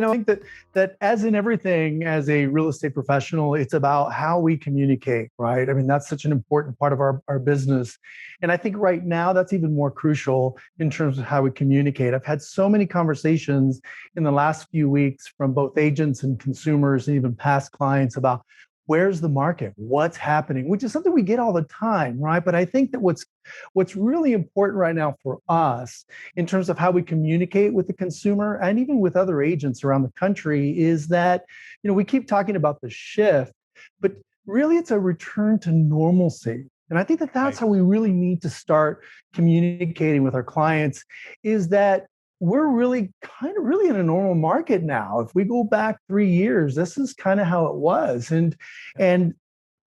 I think that as in everything, as a real estate professional, it's about how we communicate, right? I mean, that's such an important part of our business. And I think right now that's even more crucial in terms of how we communicate. I've had so many conversations in the last few weeks from both agents and consumers and even past clients about where's the market, what's happening, which is something we get all the time, right? But I think that what's really important right now for us in terms of how we communicate with the consumer and even with other agents around the country is that, we keep talking about the shift, but really it's a return to normalcy. And I think that that's how we really need to start communicating with our clients is that we're really in a normal market now. If we go back 3 years, this is kind of how it was. And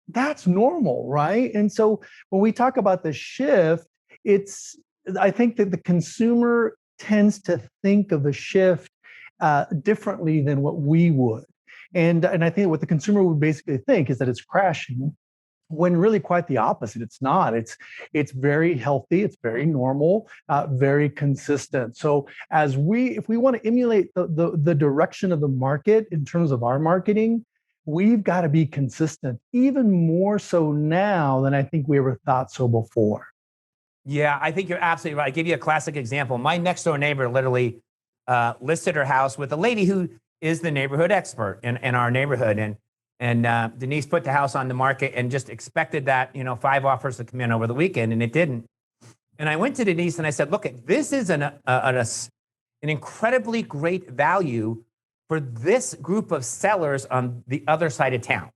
that's normal, right? And so when we talk about the shift, I think that the consumer tends to think of a shift differently than what we would. And I think what the consumer would basically think is that it's crashing, when really quite the opposite. It's not. It's very healthy. It's very normal, very consistent. So if we want to emulate the direction of the market in terms of our marketing, we've got to be consistent, even more so now than I think we ever thought so before. Yeah, I think you're absolutely right. I'll give you a classic example. My next door neighbor literally listed her house with a lady who is the neighborhood expert in our neighborhood. And Denise put the house on the market and just expected that, 5 offers to come in over the weekend, and it didn't. And I went to Denise and I said, look, this is an incredibly great value for this group of sellers on the other side of town.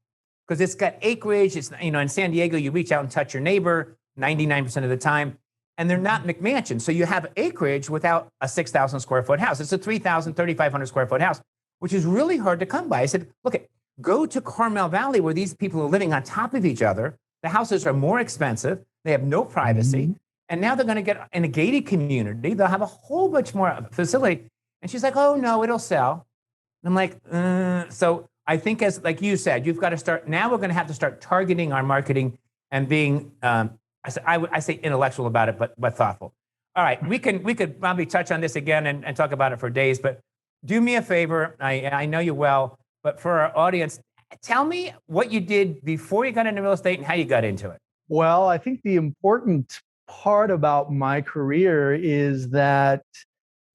Because it's got acreage. It's, in San Diego, you reach out and touch your neighbor 99% of the time, and they're not McMansion. So you have acreage without a 6,000 square foot house. It's a 3,500 square foot house, which is really hard to come by. I said, look, go to Carmel Valley where these people are living on top of each other. The houses are more expensive. They have no privacy. Mm-hmm. And now they're going to get in a gated community. They'll have a whole bunch more facility. And she's like, oh, no, it'll sell. And I'm like, So I think like you said, you've got to start. Now we're going to have to start targeting our marketing and being, I say intellectual about it, but thoughtful. All right, we could probably touch on this again and talk about it for days. But do me a favor. I know you well. But for our audience, tell me what you did before you got into real estate and how you got into it. Well, I think the important part about my career is that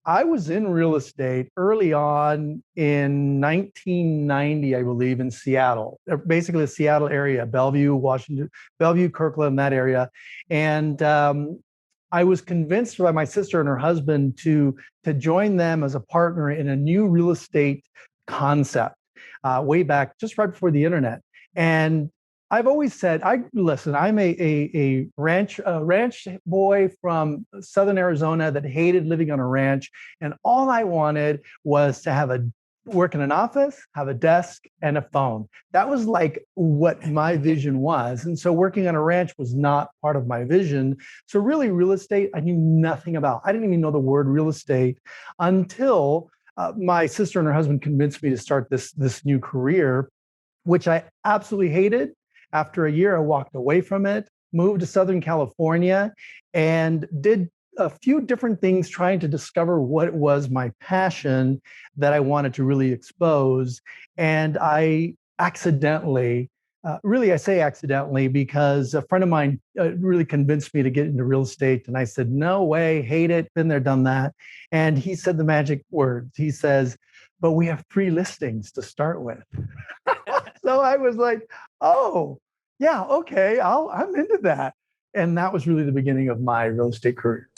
I was in real estate early on in 1990, I believe, in Seattle, basically the Seattle area, Bellevue, Washington, Bellevue, Kirkland, that area. And I was convinced by my sister and her husband to join them as a partner in a new real estate concept. Way back, just right before the internet. And I've always said, I'm a ranch boy from Southern Arizona that hated living on a ranch. And all I wanted was to work in an office, have a desk and a phone. That was like what my vision was. And so working on a ranch was not part of my vision. So really real estate, I knew nothing about. I didn't even know the word real estate until my sister and her husband convinced me to start this new career, which I absolutely hated. After a year, I walked away from it, moved to Southern California, and did a few different things trying to discover what was my passion that I wanted to really expose. And I accidentally, I say accidentally because a friend of mine really convinced me to get into real estate. And I said, no way, hate it, been there, done that. And he said the magic words. He says, but we have 3 listings to start with. So I was like, oh, yeah, okay, I'm into that. And that was really the beginning of my real estate career.